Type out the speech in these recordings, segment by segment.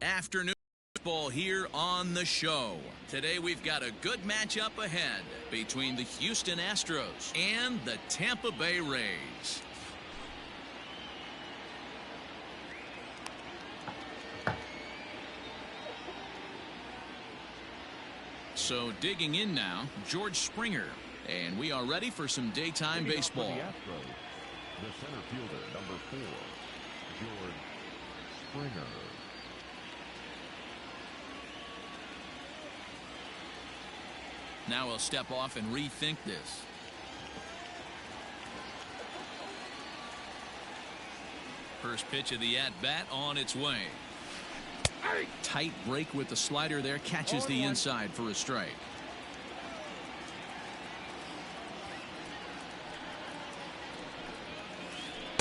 Afternoon baseball here on the show. Today we've got a good matchup ahead between the Houston Astros and the Tampa Bay Rays. So digging in now, George Springer, and we are ready for some daytime baseball. The Astros, the center fielder, number 4, George Springer. Now we'll step off and rethink this. First pitch of the at-bat on its way. Tight break with the slider there, catches the inside for a strike.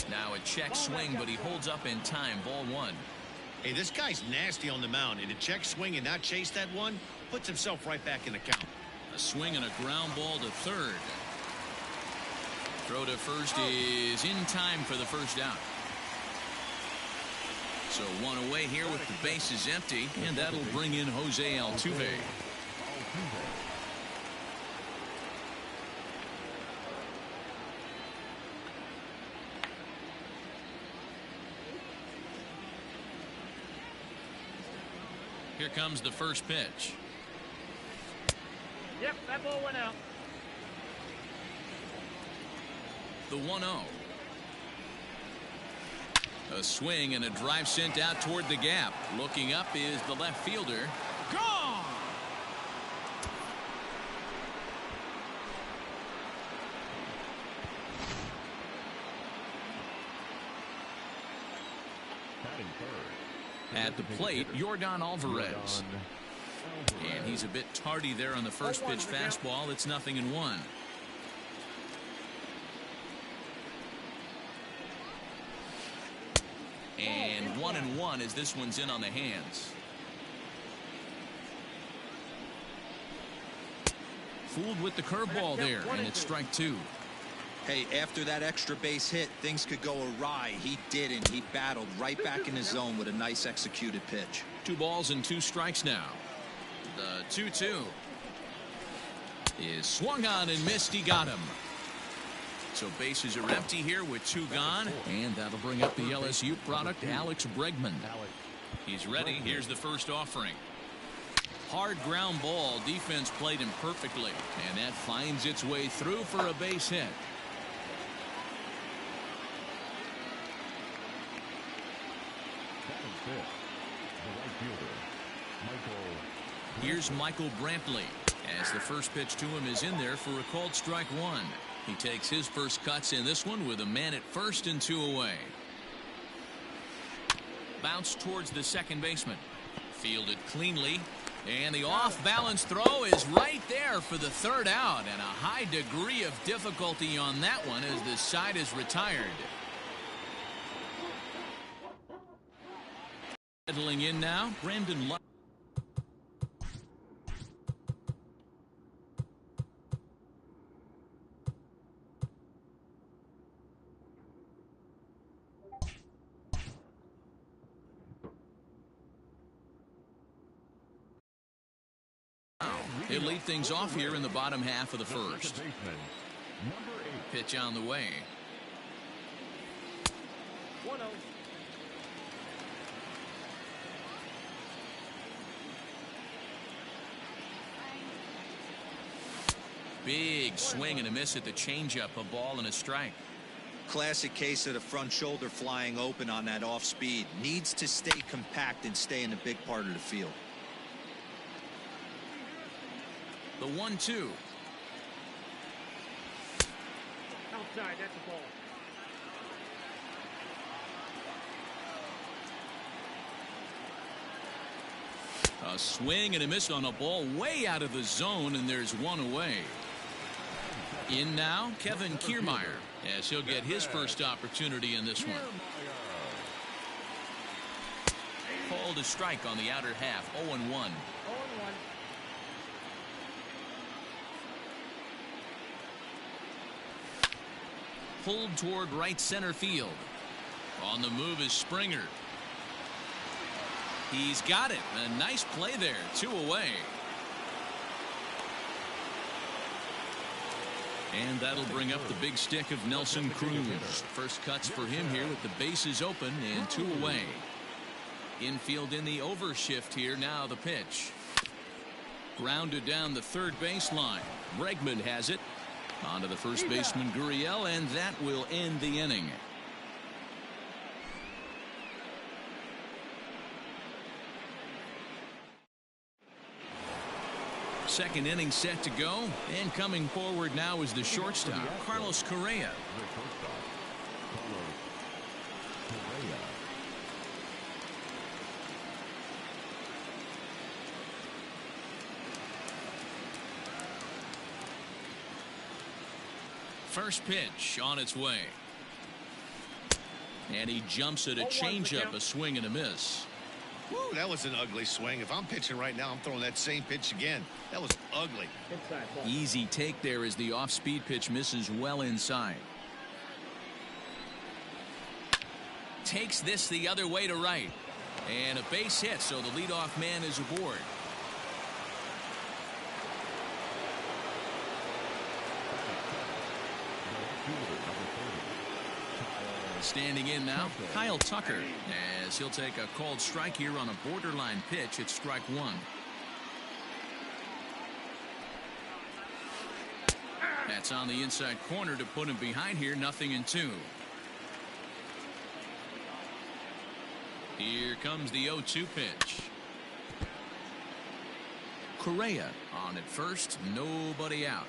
Now a check swing, but he holds up in time. Ball 1. Hey, this guy's nasty on the mound, and a check swing and not chase that one puts himself right back in the count. A swing and a ground ball to third. Throw to first is in time for the first out. So one away here with the bases empty, and that'll bring in Jose Altuve. Here comes the first pitch. Yep, that ball went out. The 1-0. A swing and a drive sent out toward the gap. Looking up is the left fielder. Gone! At the plate, Yordan Alvarez. And he's a bit tardy there on the first pitch fastball. It's 0-1. And 1-1 as this one's in on the hands. Fooled with the curveball there, and it's strike 2. Hey, after that extra base hit, things could go awry. He didn't. He battled right back in his zone with a nice executed pitch. 2 balls and 2 strikes now. The 2-2 is swung on and missed. He got him. So bases are empty here with 2 gone, and that'll bring up the LSU product, Alex Bregman. He's ready. Here's the first offering. Hard ground ball. Defense played him perfectly, and that finds its way through for a base hit. Here's Michael Brantley, as the first pitch to him is in there for a called strike 1. He takes his first cuts in this one with a man at first and 2 away. Bounce towards the second baseman. Fielded cleanly. And the off-balance throw is right there for the third out. And a high degree of difficulty on that one as the side is retired. Settling in now, Brandon Lund. He'll lead things off here in the bottom half of the first. Pitch on the way. 1-0. Big swing and a miss at the changeup. A ball and a strike. Classic case of the front shoulder flying open on that off speed. Needs to stay compact and stay in the big part of the field. The 1-2. Outside, that's the ball. A swing and a miss on a ball way out of the zone, and there's 1 away. In now, Kevin Kiermaier, as he'll get his first opportunity in this one. Called a strike on the outer half. 0-1. 0-1. Pulled toward right center field. On the move is Springer. He's got it. A nice play there. 2 away. And that'll bring up the big stick of Nelson Cruz. First cuts for him here with the bases open and 2 away. Infield in the overshift here. Now the pitch. Grounded down the third baseline. Bregman has it. On to the first baseman, Gurriel, and that will end the inning. Second inning set to go, and coming forward now is the shortstop, Carlos Correa. First pitch on its way. And he jumps at a changeup, a swing and a miss. Woo, that was an ugly swing. If I'm pitching right now, I'm throwing that same pitch again. That was ugly. Easy take there as the off-speed pitch misses well inside. Takes this the other way to right. And a base hit, so the leadoff man is aboard. Standing in now, Kyle Tucker, as he'll take a called strike here on a borderline pitch at strike 1. That's on the inside corner to put him behind here. 0-2. Here comes the 0-2 pitch. Correa on at first, nobody out.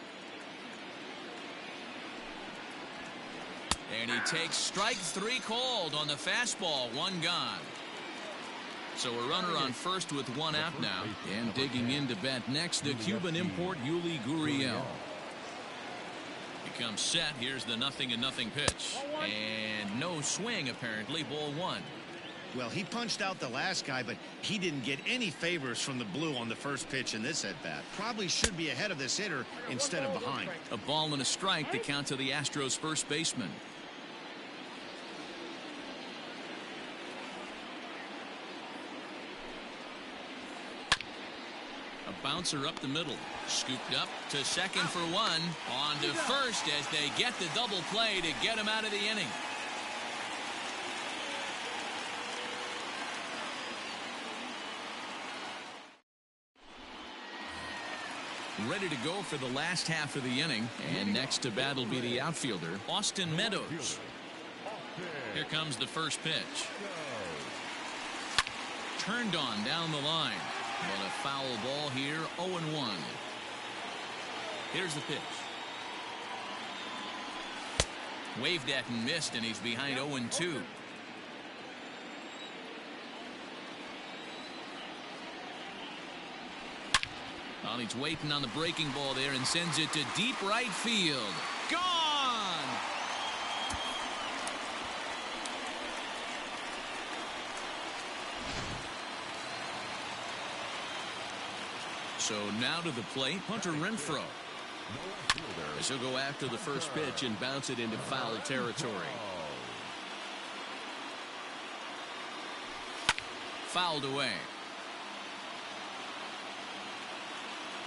And he takes strike 3 called on the fastball. 1 gone. So a runner on first with 1 out now. And digging in to bat next, the Cuban import Yuli Gurriel. He comes set. Here's the 0-0 pitch. And no swing apparently. Ball 1. Well, he punched out the last guy, but he didn't get any favors from the blue on the first pitch in this at-bat. Probably should be ahead of this hitter instead of behind. A ball and a strike to count to the Astros first baseman. A bouncer up the middle. Scooped up to second for 1. On to first as they get the double play to get him out of the inning. Ready to go for the last half of the inning. And next to bat will be the outfielder, Austin Meadows. Here comes the first pitch. Turned on down the line. But a foul ball here, 0-1. Here's the pitch. Waved at and missed, and he's behind 0-2. Well, he's waiting on the breaking ball there and sends it to deep right field. Gone! So now to the plate, Hunter Renfroe. As he'll go after the first pitch and bounce it into foul territory. Fouled away.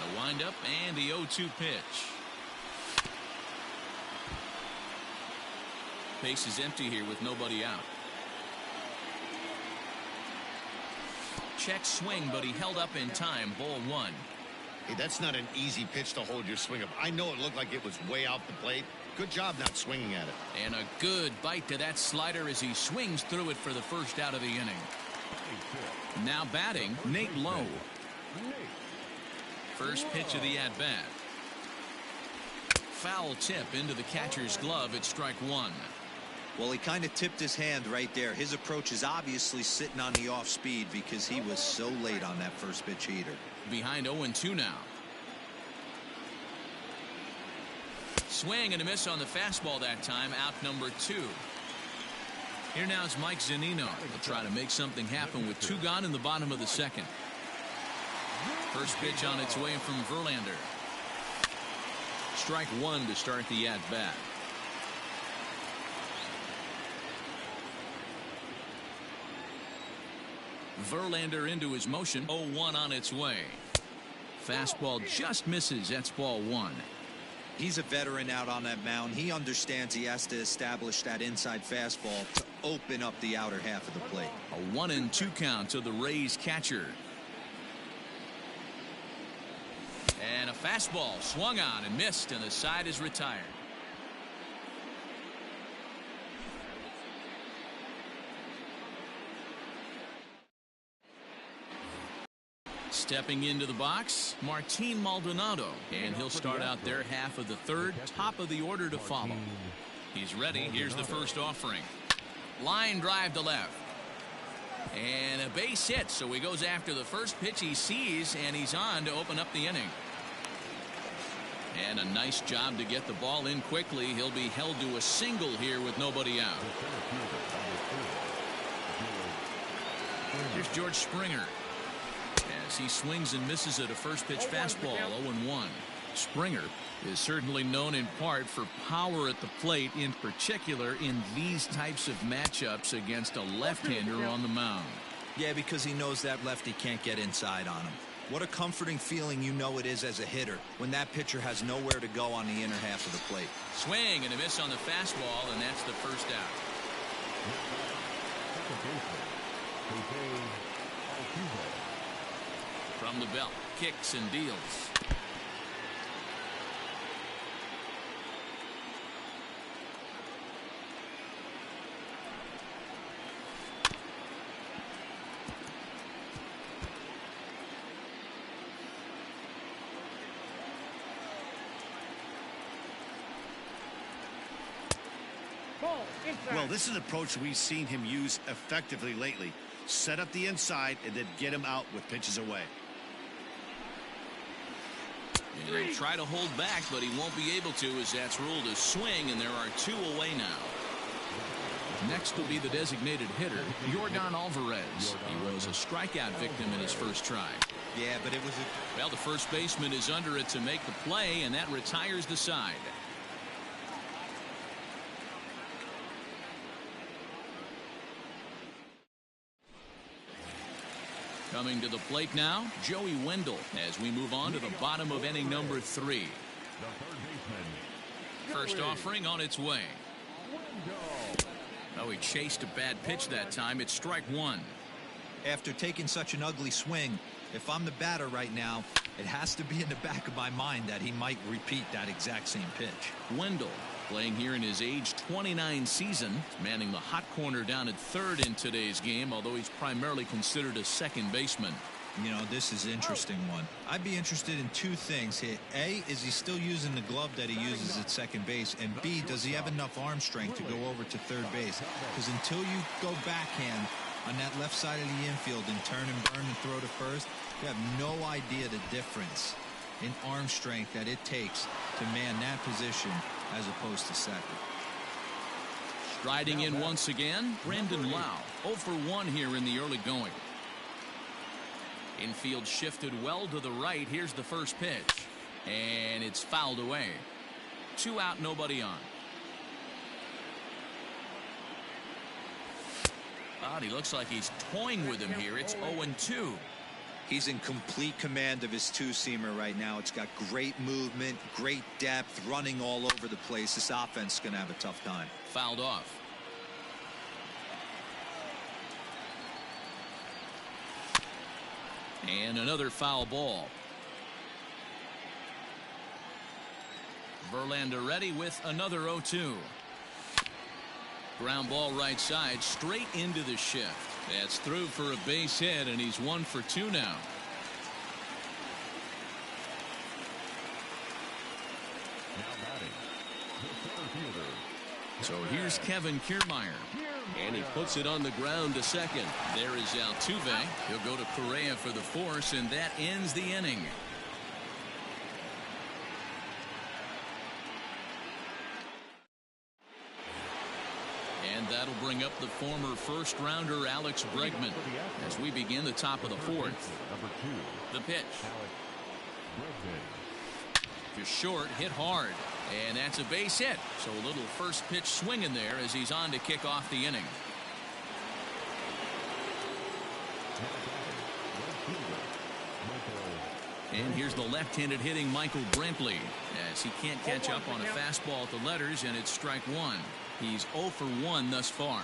The windup and the 0-2 pitch. Base is empty here with nobody out. Check swing, but he held up in time. Ball 1. Hey, that's not an easy pitch to hold your swing up. I know it looked like it was way out the plate. Good job not swinging at it. And a good bite to that slider as he swings through it for the first out of the inning. Now batting, Nate Lowe. First pitch of the at-bat. Foul tip into the catcher's glove at strike 1. Well, he kind of tipped his hand right there. His approach is obviously sitting on the off speed because he was so late on that first pitch heater. Behind 0-2 now. Swing and a miss on the fastball that time. Out number 2. Here now is Mike Zunino. He'll try to make something happen with 2 gone in the bottom of the second. First pitch on its way from Verlander. Strike 1 to start the at-bat. Verlander into his motion. 0-1 on its way. Fastball just misses. That's ball one. He's a veteran out on that mound. He understands he has to establish that inside fastball to open up the outer half of the plate. A 1-2 count to the Rays catcher. And a fastball swung on and missed, and the side is retired. Stepping into the box, Martin Maldonado, and he'll start out their half of the third, top of the order to follow. He's ready. Here's the first offering. Line drive to left. And a base hit, so he goes after the first pitch he sees, and he's on to open up the inning. And a nice job to get the ball in quickly. He'll be held to a single here with nobody out. Here's George Springer. As he swings and misses at a first pitch fastball. 0-1. Springer is certainly known in part for power at the plate, in particular in these types of matchups against a left-hander on the mound. Yeah, because he knows that lefty can't get inside on him. What a comforting feeling you know it is as a hitter when that pitcher has nowhere to go on the inner half of the plate. Swing and a miss on the fastball, and that's the first out. From the belt, kicks and deals. Well, this is an approach we've seen him use effectively lately. Set up the inside and then get him out with pitches away. And he'll try to hold back, but he won't be able to, as that's ruled a swing, and there are two away now. Next will be the designated hitter, Yordan Alvarez. He was a strikeout victim in his first try. Yeah, but it was a... Well, the first baseman is under it to make the play, and that retires the side. Coming to the plate now, Joey Wendell, as we move on to the bottom of inning number 3. First offering on its way. Oh, he chased a bad pitch that time. It's strike one. After taking such an ugly swing, if I'm the batter right now, it has to be in the back of my mind that he might repeat that exact same pitch. Wendell, playing here in his age 29 season, manning the hot corner down at third in today's game, although he's primarily considered a second baseman. You know, this is an interesting one. I'd be interested in two things here. A, is he still using the glove that he uses at second base? And B, does he have enough arm strength to go over to third base? Because until you go backhand on that left side of the infield and turn and burn and throw to first, you have no idea the difference in arm strength that it takes to man that position as opposed to second. Striding in once again, Brandon Lau. 0 for 1 here in the early going. Infield shifted well to the right. Here's the first pitch. And it's fouled away. 2 out, nobody on. God, he looks like he's toying with him here. It's 0-2. He's in complete command of his two-seamer right now. It's got great movement, great depth, running all over the place. This offense is going to have a tough time. Fouled off. And another foul ball. Verlander ready with another 0-2. Ground ball right side, straight into the shift. That's through for a base hit, and he's 1 for 2 now. So here's Kevin Kiermaier. And he puts it on the ground to second. There is Altuve. He'll go to Correa for the force, and that ends the inning. And that'll bring up the former first-rounder Alex Bregman as we begin the top of the fourth. The pitch. Just short, hit hard. And that's a base hit. So a little first pitch swing in there as he's on to kick off the inning. And here's the left-handed hitting Michael Brantley, as he can't catch up on a fastball at the letters, and it's strike one. He's 0 for 1 thus far.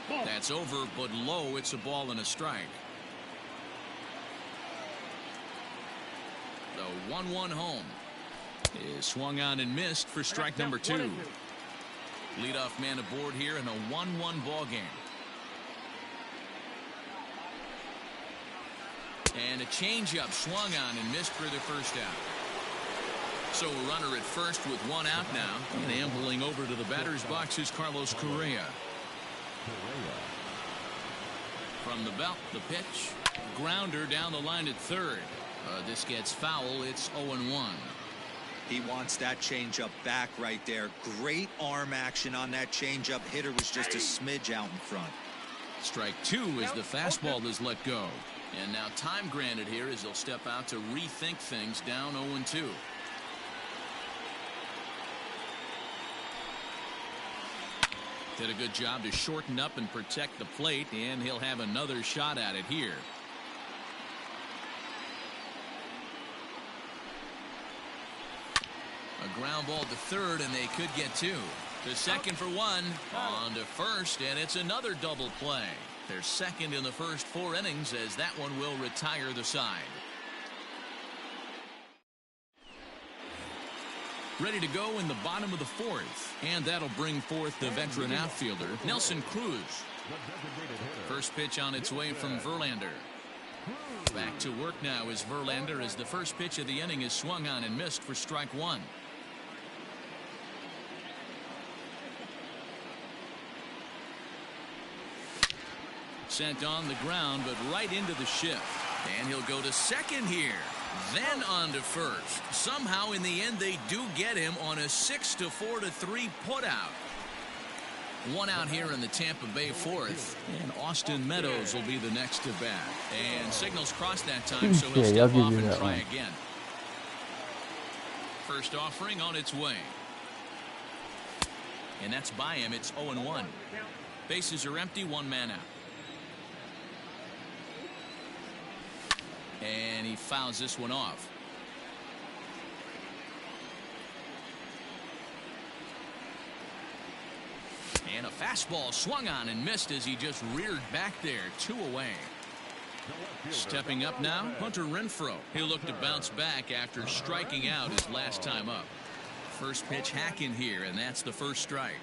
That's over, but low. It's a ball and a strike. The 1-1 home is swung on and missed for strike number 2. Leadoff man aboard here in a 1-1 ball game. And a changeup swung on and missed for the first out. So a runner at first with 1 out now. And ambling over to the batter's box is Carlos Correa. From the belt, the pitch. Grounder down the line at third. This gets foul. It's 0-1. He wants that changeup back right there. Great arm action on that changeup. Hitter was just a smidge out in front. Strike 2 as the fastball is let go. And now time granted here as he'll step out to rethink things, down 0-2. Did a good job to shorten up and protect the plate, and he'll have another shot at it here. A ground ball to third, and they could get 2. To second for 1. On to first, and it's another double play. They're second in the first 4 innings, as that one will retire the side. Ready to go in the bottom of the 4th, and that'll bring forth the veteran outfielder Nelson Cruz. First pitch on its way from Verlander. Back to work now is Verlander, as the first pitch of the inning is swung on and missed for strike 1. Sent on the ground, but right into the shift. And he'll go to second here. Then on to first. Somehow in the end they do get him on a 6-4-3 putout. 1 out here in the Tampa Bay 4th. And Austin Meadows will be the next to bat. And signals crossed that time, so he'll step off and try again. First offering on its way. And that's by him. It's 0-1. Bases are empty, 1 man out. And he fouls this one off. And a fastball swung on and missed as he just reared back there. 2 away. Stepping up now, Hunter Renfroe. He'll look to bounce back after striking out his last time up. First pitch hacking here, and that's the first strike.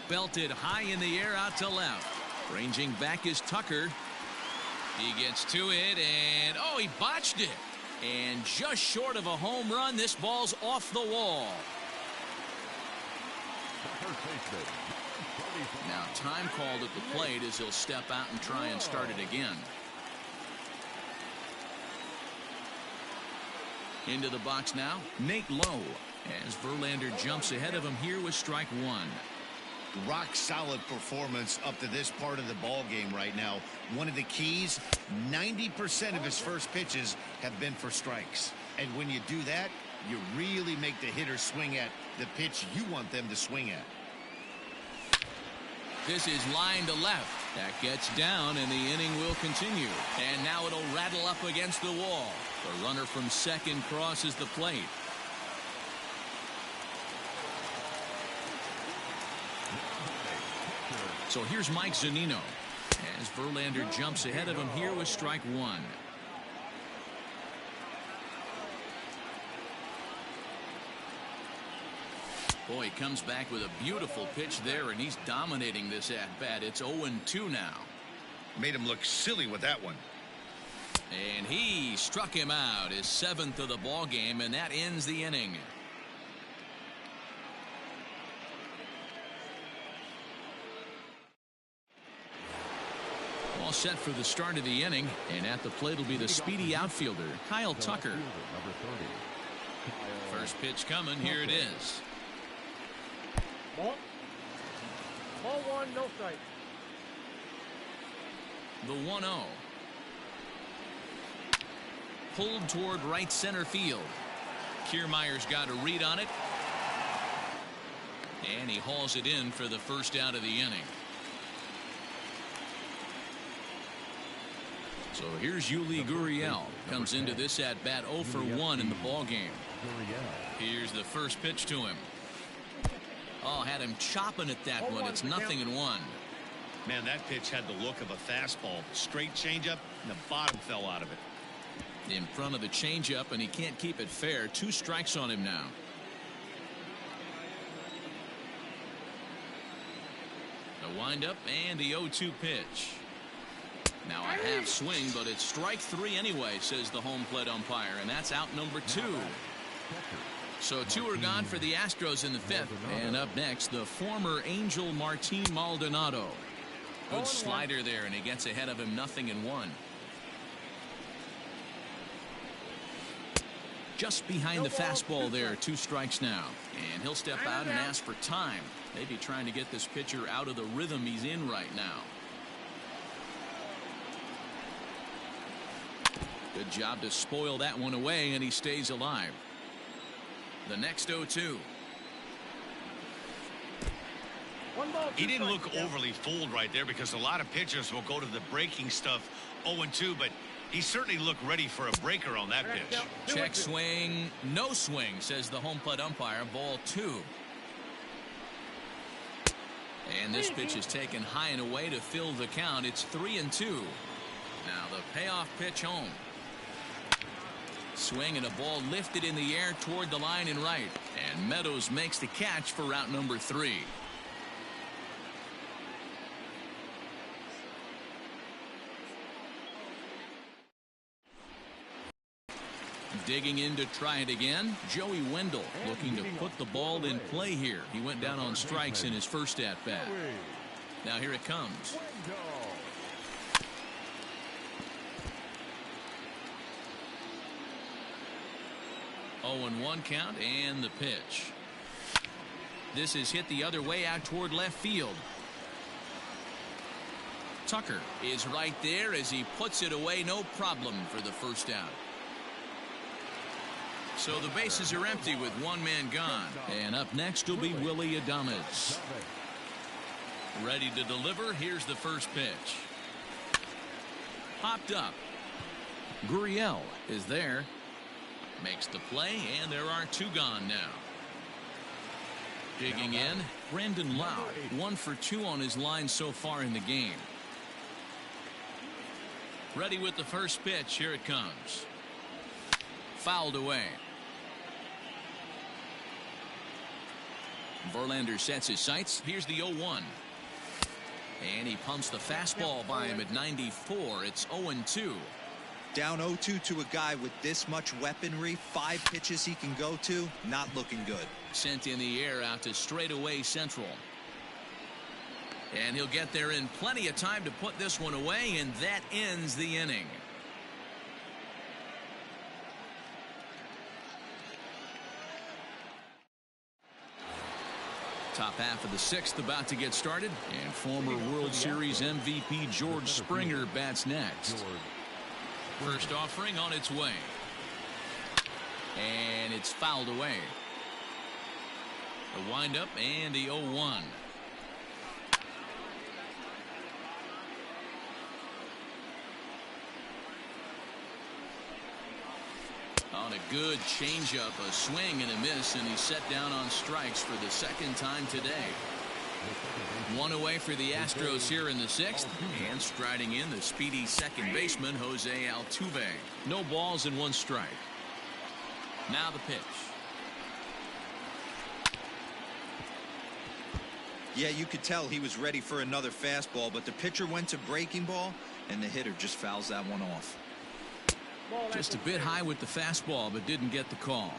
Belted high in the air out to left. Ranging back is Tucker. He gets to it, and oh, he botched it. And just short of a home run, this ball's off the wall. Now time called at the plate as he'll step out and try and start it again. Into the box now, Nate Lowe, as Verlander jumps ahead of him here with strike 1. Rock solid performance up to this part of the ball game right now. One of the keys, 90% of his first pitches have been for strikes. And when you do that, you really make the hitter swing at the pitch you want them to swing at. This is line to left. That gets down, and the inning will continue. And now it'll rattle up against the wall. The runner from second crosses the plate. So here's Mike Zunino, as Verlander jumps ahead of him here with strike 1. Boy, he comes back with a beautiful pitch there, and he's dominating this at-bat. It's 0-2 now. Made him look silly with that one. And he struck him out, his 7th of the ball game, and that ends the inning. All set for the start of the inning, and at the plate will be the speedy outfielder Kyle Tucker. First pitch coming. Here it is. Ball. Ball 1, no strike. The 1-0. Pulled toward right center field. Kiermaier's got a read on it. And he hauls it in for the first out of the inning. So here's Yuli Gurriel. Comes into this at bat 0 for 1 in the ball game. Here's the first pitch to him. Oh, had him chopping at that one. It's 0-1. Man, that pitch had the look of a fastball. Straight changeup, and the bottom fell out of it. In front of the changeup, and he can't keep it fair. 2 strikes on him now. The windup and the 0-2 pitch. Now a half swing, but it's strike 3 anyway, says the home plate umpire, and that's out number 2. So 2 are gone for the Astros in the 5th. And up next, the former Angel Martin Maldonado. Good slider there, and he gets ahead of him 0-1. Just behind the fastball there, 2 strikes now. And he'll step out and ask for time. Maybe trying to get this pitcher out of the rhythm he's in right now. Good job to spoil that one away, and he stays alive. The next 0-2. He didn't look overly fooled right there, because a lot of pitchers will go to the breaking stuff 0-2, but he certainly looked ready for a breaker on that pitch. Check swing, no swing, says the home plate umpire. Ball 2. And this pitch is taken high and away to fill the count. It's 3-2. Now the payoff pitch home. Swing and a ball lifted in the air toward the line and right. And Meadows makes the catch for route number 3. Digging in to try it again, Joey Wendell looking to put the ball in play here. He went down on strikes in his first at bat. Now here it comes. 0-1 count, and the pitch. This is hit the other way out toward left field. Tucker is right there as he puts it away, no problem for the first out. So the bases are empty with 1 man gone. And up next will be Willy Adames. Ready to deliver. Here's the first pitch. Popped up. Gurriel is there. Makes the play, and there are 2 gone now. Digging in, Brendan Lau. 1 for 2 on his line so far in the game. Ready with the first pitch. Here it comes. Fouled away. Verlander sets his sights. Here's the 0-1. And he pumps the fastball by him at 94. It's 0-2. Down 0-2 to a guy with this much weaponry, 5 pitches he can go to, not looking good. Sent in the air out to straightaway central. And he'll get there in plenty of time to put this one away, and that ends the inning. Top half of the 6th about to get started, and former World Series MVP George Springer bats next. First offering on its way. And it's fouled away. The windup and the 0-1. On a good changeup, a swing and a miss, and he's set down on strikes for the 2nd time today. 1 away for the Astros here in the 6th, and striding in the speedy second baseman Jose Altuve. No balls and 1 strike. Now the pitch. Yeah, you could tell he was ready for another fastball, but the pitcher went to breaking ball, and the hitter just fouls that one off. Just a bit high with the fastball, but didn't get the call.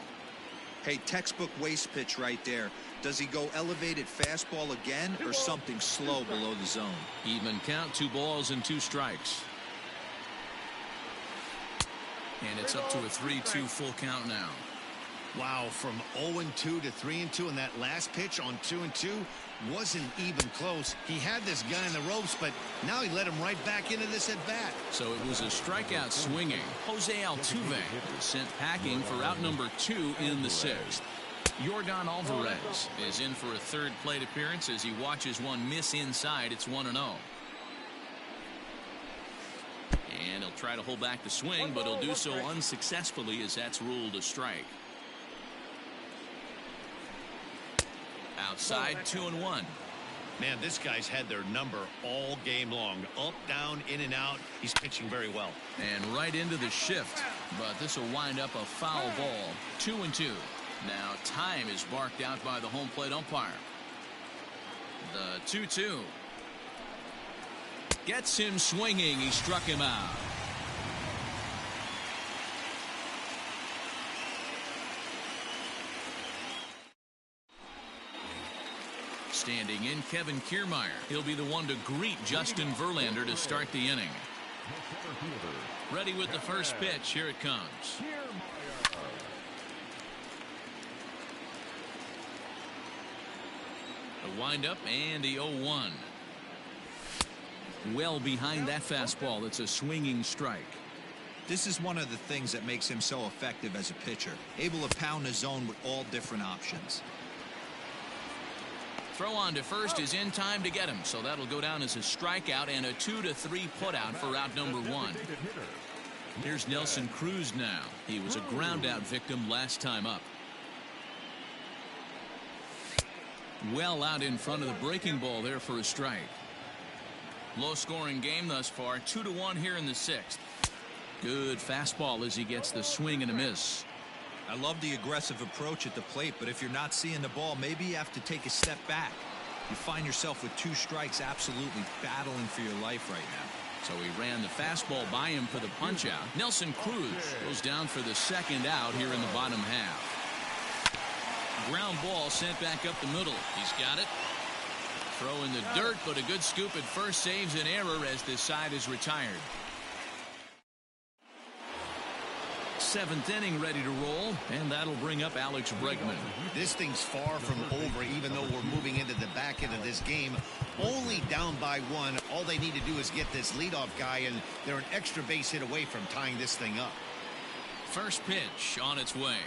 Hey, textbook waste pitch right there. Does he go elevated fastball again, or something slow below the zone? Even count, 2 balls and 2 strikes. And it's up to a 3-2 full count now. Wow, from 0-2 to 3-2, and that last pitch on 2-2 wasn't even close. He had this guy in the ropes, but now he let him right back into this at bat. So it was a strikeout swinging Jose Altuve is sent packing for out number 2 in the 6th. Yordan Alvarez is in for a third plate appearance as he watches one miss inside. It's 1-0. And he'll try to hold back the swing, but he'll do so unsuccessfully as that's ruled a strike. Outside, 2-1. Man, this guy's had their number all game long. Up, down, in and out. He's pitching very well. And right into the shift, but this will wind up a foul ball. 2-2. Now time is barked out by the home plate umpire. The 2-2. Gets him swinging. He struck him out. Standing in, Kevin Kiermaier. He'll be the one to greet Justin Verlander to start the inning. Ready with the first pitch. Here it comes. A windup and the 0-1. Well behind that fastball. It's a swinging strike. This is one of the things that makes him so effective as a pitcher. Able to pound the zone with all different options. Throw on to first is in time to get him, so that'll go down as a strikeout and a 2-3 putout for out number 1. Here's Nelson Cruz now. He was a ground out victim last time up. Well out in front of the breaking ball there for a strike. Low scoring game thus far. 2-1 here in the 6th. Good fastball as he gets the swing and a miss. I love the aggressive approach at the plate, but if you're not seeing the ball, maybe you have to take a step back. You find yourself with 2 strikes, absolutely battling for your life right now. So he ran the fastball by him for the punch out. Nelson Cruz goes down for the second out here in the bottom half. Ground ball sent back up the middle. He's got it. Throw in the dirt, but a good scoop at first saves an error as this side is retired. 7th inning ready to roll, and that'll bring up Alex Bregman. This thing's far from over, even though we're moving into the back end of this game. Only down by 1. All they need to do is get this leadoff guy, and they're an extra base hit away from tying this thing up. First pitch on its way.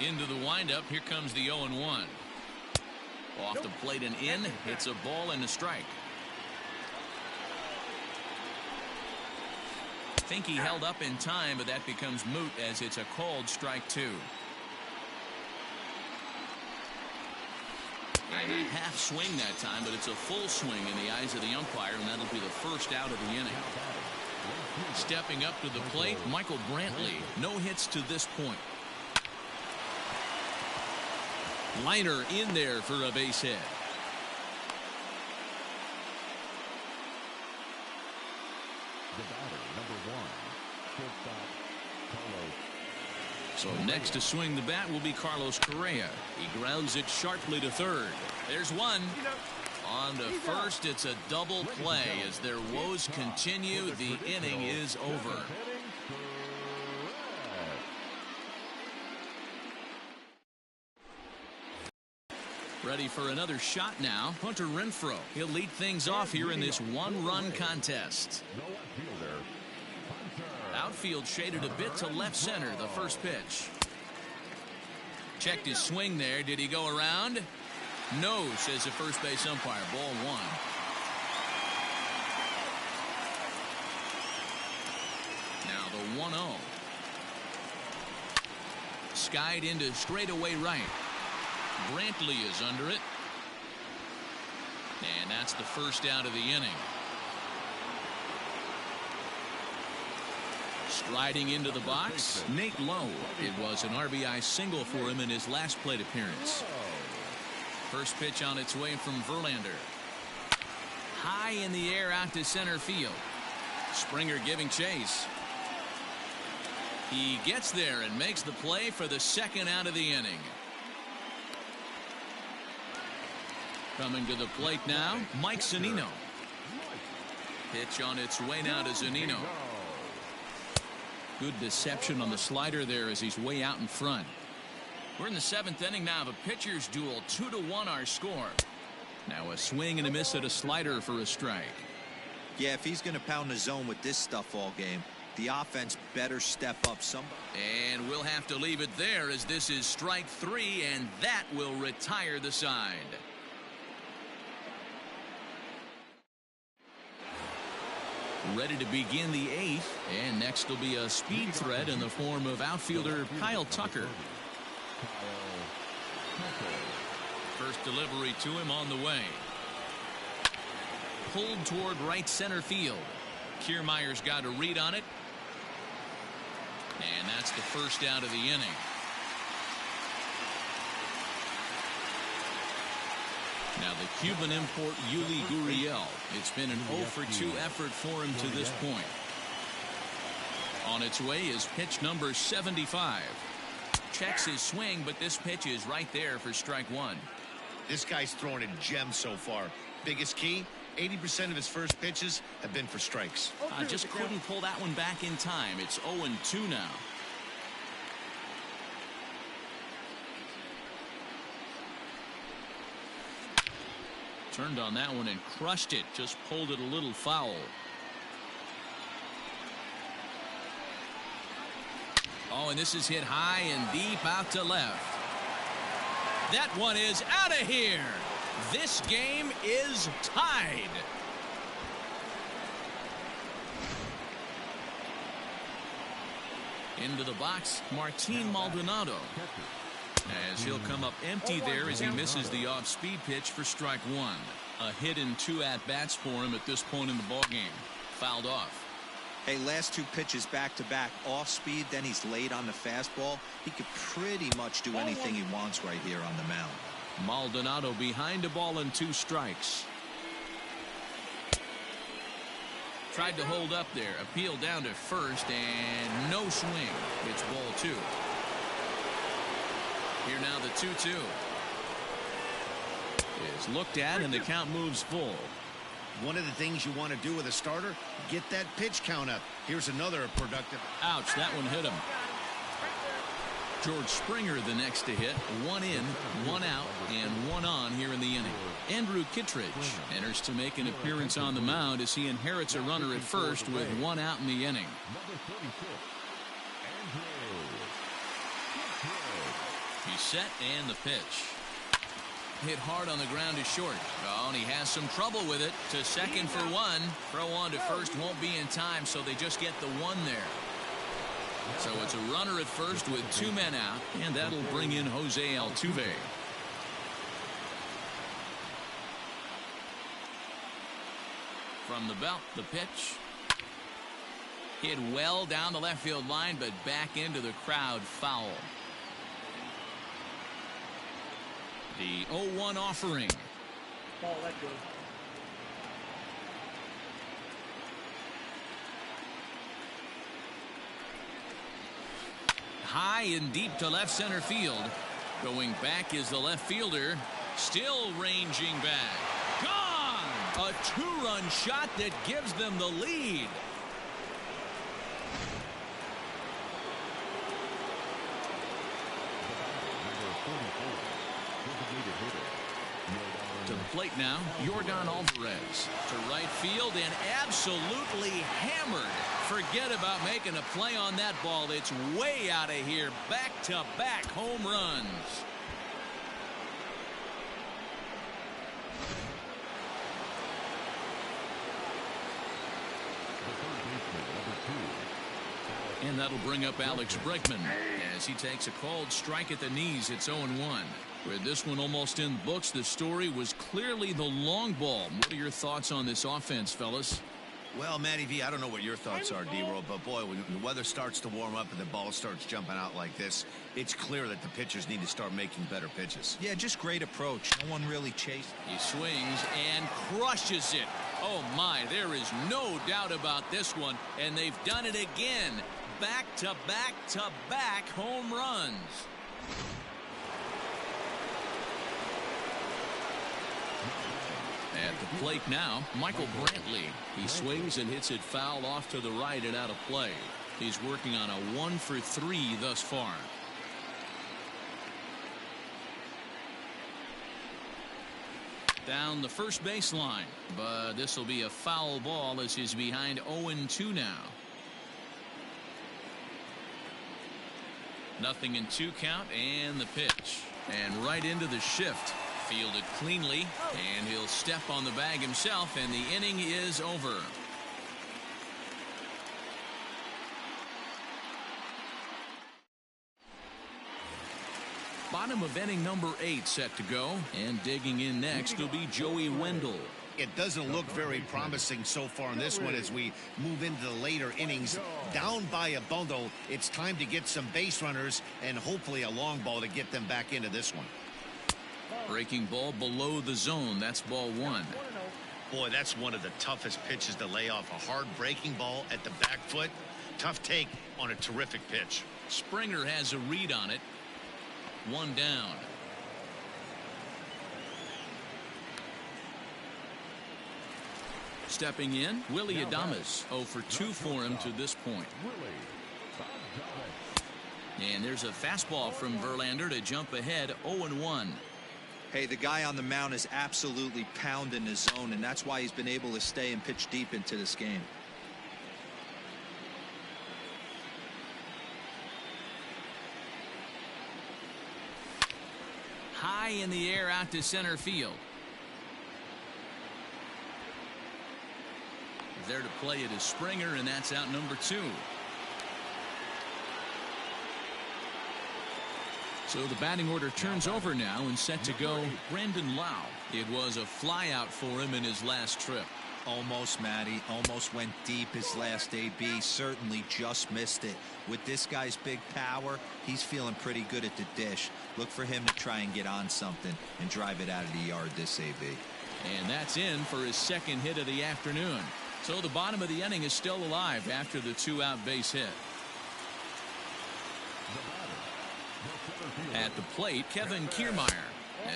Into the windup. Here comes the 0-1. Off the plate and in. It's a ball and a strike. I think he held up in time, but that becomes moot as it's a called strike 2. And a half swing that time, but it's a full swing in the eyes of the umpire, and that'll be the first out of the inning. Stepping up to the plate, Michael Brantley. No hits to this point. Liner in there for a base hit. So next to swing the bat will be Carlos Correa. He grounds it sharply to third. There's one. On to first. It's a double play as their woes continue. The inning is over. Ready for another shot now. Hunter Renfroe. He'll lead things off here in this one-run contest. Outfield shaded a bit to left center. The first pitch. Checked his swing there. Did he go around? No, says the first base umpire. Ball 1. Now the 1-0. Skied into straightaway right. Brantley is under it. And that's the first out of the inning. Striding into the box, Nate Lowe. It was an RBI single for him in his last plate appearance. First pitch on its way from Verlander. High in the air out to center field. Springer giving chase. He gets there and makes the play for the second out of the inning. Coming to the plate now, Mike Zunino. Pitch on its way now to Zunino. Good deception on the slider there as he's way out in front. We're in the 7th inning now of a pitcher's duel. 2-1 our score. Now a swing and a miss at a slider for a strike. Yeah, if he's going to pound the zone with this stuff all game, the offense better step up some. And we'll have to leave it there as this is strike 3, and that will retire the side. Ready to begin the 8th, and next will be a speed threat in the form of outfielder Kyle Tucker. First delivery to him on the way. Pulled toward right center field. Kiermaier's got a read on it. And that's the first out of the inning. Now the Cuban import Yuli Gurriel. It's been an 0-for-2 effort for him to this point. On its way is pitch number 75. Checks his swing, but this pitch is right there for strike 1. This guy's throwing a gem so far. Biggest key, 80% of his first pitches have been for strikes. Just couldn't pull that one back in time. It's 0-2 now. Turned on that one and crushed it. Just pulled it a little foul. Oh, and this is hit high and deep out to left. That one is out of here. This game is tied. Into the box, Martin Maldonado. As he'll come up empty there as he misses the off-speed pitch for strike 1. A hit and 2 at-bats for him at this point in the ballgame. Fouled off. Hey, last 2 pitches back-to-back off speed, then he's late on the fastball. He could pretty much do anything he wants right here on the mound. Maldonado behind a ball and 2 strikes. Tried to hold up there. Appeal down to first and no swing. It's ball 2. Here now the 2-2 is looked at and the count moves full. One of the things you want to do with a starter, get that pitch count up. Here's another productive. Ouch, that one hit him. George Springer the next to hit. 1 in, 1 out, and 1 on here in the inning. Andrew Kittredge enters to make an appearance on the mound as he inherits a runner at first with 1 out in the inning. He's set and the pitch. Hit hard on the ground to short. Oh, and he has some trouble with it. To second for 1. Throw on to first won't be in time, so they just get the 1 there. So it's a runner at first with 2 men out, and that'll bring in Jose Altuve. From the belt, the pitch. Hit well down the left field line, but back into the crowd, foul. The 0-1 offering. Ball that good. High and deep to left center field. Going back is the left fielder. Still ranging back. Gone! A 2-run shot that gives them the lead. To the plate now, Yordan Alvarez to right field and absolutely hammered. Forget about making a play on that ball. It's way out of here. Back-to-back home runs. And that'll bring up Alex Bregman as he takes a called strike at the knees. It's 0-1. With this one almost in books, the story was clearly the long ball. What are your thoughts on this offense, fellas? Well, Matty V, I don't know what your thoughts are, D-Roll, but boy, when the weather starts to warm up and the ball starts jumping out like this, it's clear that the pitchers need to start making better pitches. Yeah, just great approach. No one really chased. He swings and crushes it. Oh, my, there is no doubt about this one, and they've done it again. Back-to-back-to-back home runs. At the plate now, Michael Brantley. He swings and hits it foul off to the right and out of play. He's working on a 1-for-3 thus far. down the first baseline, but this will be a foul ball as he's behind 0-2 now. 0-2 count, and the pitch, and right into the shift. Fielded cleanly, and he'll step on the bag himself, and the inning is over. Bottom of inning number 8 set to go, and digging in next will be Joey Wendell. It doesn't look very promising so far in this one as we move into the later innings. Down by a bundle, it's time to get some base runners and hopefully a long ball to get them back into this one. Breaking ball below the zone. That's ball 1. Boy, that's one of the toughest pitches to lay off. A hard breaking ball at the back foot. Tough take on a terrific pitch. Springer has a read on it. 1 down. Stepping in, Willie Adames. 0 for 2 for him to this point. And there's a fastball from Verlander to jump ahead 0-1. Hey, the guy on the mound is absolutely pounding his zone, and that's why he's been able to stay and pitch deep into this game. High in the air out to center field. There to play it is Springer, and that's out number 2. So the batting order turns over now, and set to go Brandon Lau. It was a flyout for him in his last trip. Almost, Matty. Almost went deep his last AB. Certainly just missed it. With this guy's big power, he's feeling pretty good at the dish. Look for him to try and get on something and drive it out of the yard this AB. And that's in for his second hit of the afternoon. So the bottom of the inning is still alive after the 2-out base hit. At the plate, Kevin Kiermaier,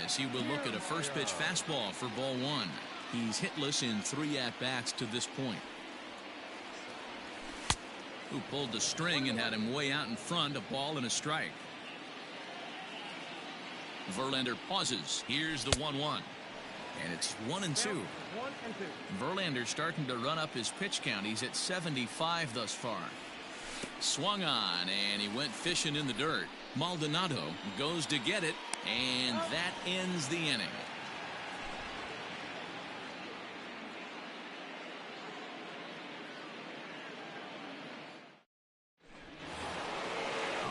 as he will look at a first pitch fastball for ball 1. He's hitless in 3 at-bats to this point. Who pulled the string and had him way out in front, a ball and a strike. Verlander pauses. Here's the 1-1. And it's 1-2. Verlander starting to run up his pitch count. He's at 75 thus far. Swung on, and he went fishing in the dirt. Maldonado goes to get it, and that ends the inning.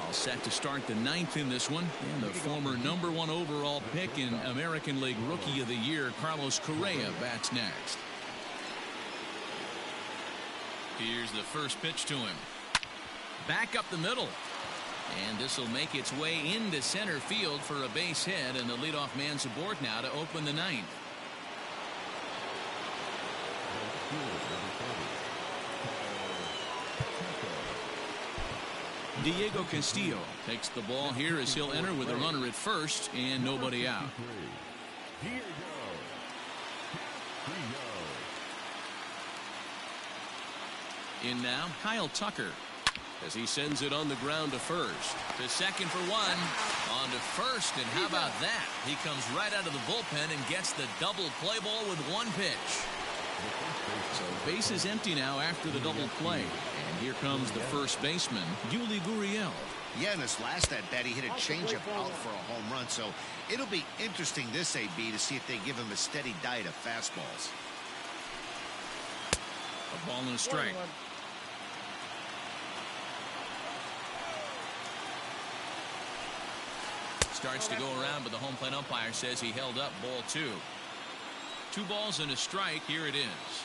All set to start the 9th in this one, and the former number 1 overall pick in American League Rookie of the Year, Carlos Correa, bats next. Here's the first pitch to him. Back up the middle. And this will make its way into center field for a base hit, and the leadoff man's aboard now to open the 9th. Diego Castillo takes the ball here as he'll enter with a runner at first and nobody out. In now, Kyle Tucker, as he sends it on the ground to first. To second for 1. On to first, and how about that? He comes right out of the bullpen and gets the double play ball with 1 pitch. So base is empty now after the double play. And here comes the first baseman, Yuli Gurriel. Yeah, in his last at-bat, he hit a changeup out for a home run. So it'll be interesting this AB to see if they give him a steady diet of fastballs. A ball and a strike. Starts to go around, but the home plate umpire says he held up ball 2. 2 balls and a strike. Here it is.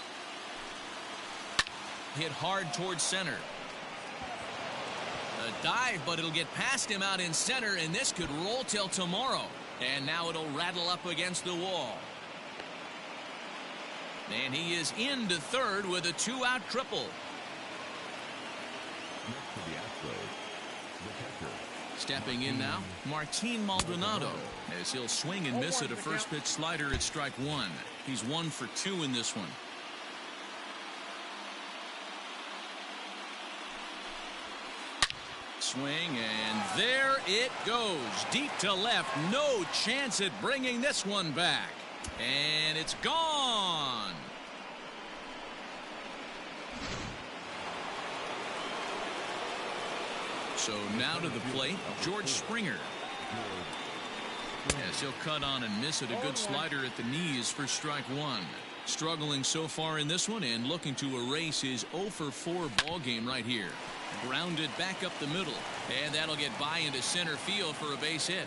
Hit hard towards center. A dive, but it'll get past him out in center, and this could roll till tomorrow. And now it'll rattle up against the wall. And he is into third with a 2-out triple. Stepping in now, Martin Maldonado, as he'll swing and miss at a first pitch slider at strike 1. He's 1 for 2 in this one. Swing, and there it goes. Deep to left. No chance at bringing this one back. And it's gone. So now to the plate, George Springer. Yes, he'll cut on and miss it. A good slider at the knees for strike one. Struggling so far in this one and looking to erase his 0 for 4 ball game right here. Grounded back up the middle, and that'll get by into center field for a base hit.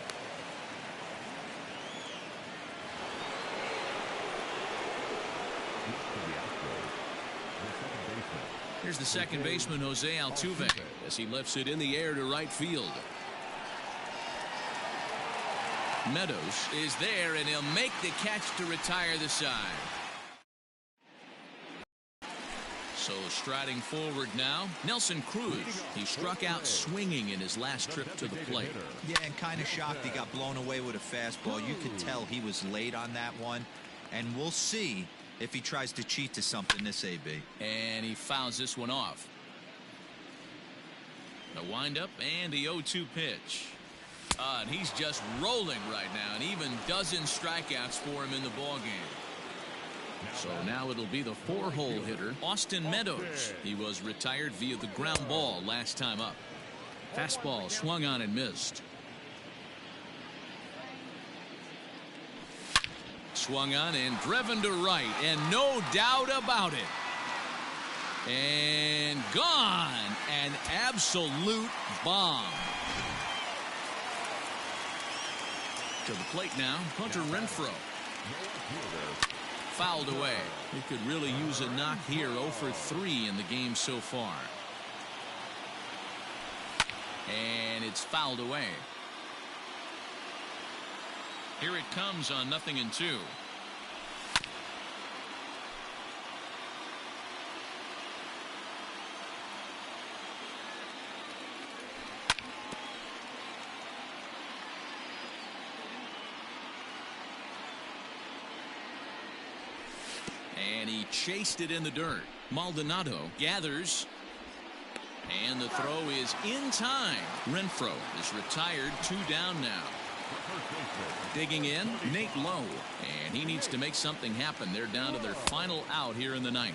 Here's the second baseman, Jose Altuve, as he lifts it in the air to right field. Meadows is there, and he'll make the catch to retire the side. So striding forward now, Nelson Cruz. He struck out swinging in his last trip to the plate. Yeah, and kind of shocked he got blown away with a fastball. You could tell he was late on that one, and we'll see if he tries to cheat to something this AB. And he fouls this one off. The windup and the 0-2 pitch. And he's just rolling right now, and even dozen strikeouts for him in the ball game. So now it'll be the 4-hole hitter, Austin Meadows. He was retired via the ground ball last time up. Fastball swung on and missed. Swung on and driven to right, and no doubt about it. And gone. An absolute bomb. To the plate now, Hunter Renfroe. Fouled away. He could really use a knock here. 0 for 3 in the game so far. And it's fouled away. Here it comes on 0-2. And he chased it in the dirt. Maldonado gathers. And the throw is in time. Renfroe is retired. 2 down now. Digging in, Nate Lowe. And he needs to make something happen. They're down to their final out here in the 9th.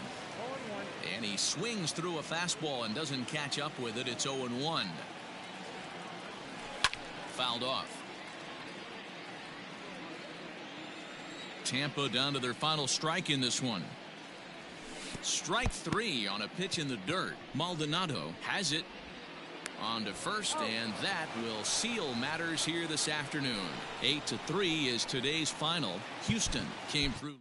And he swings through a fastball and doesn't catch up with it. It's 0-1. Fouled off. Tampa down to their final strike in this one. Strike 3 on a pitch in the dirt. Maldonado has it on to first, and that will seal matters here this afternoon. 8-3 is today's final. Houston came through.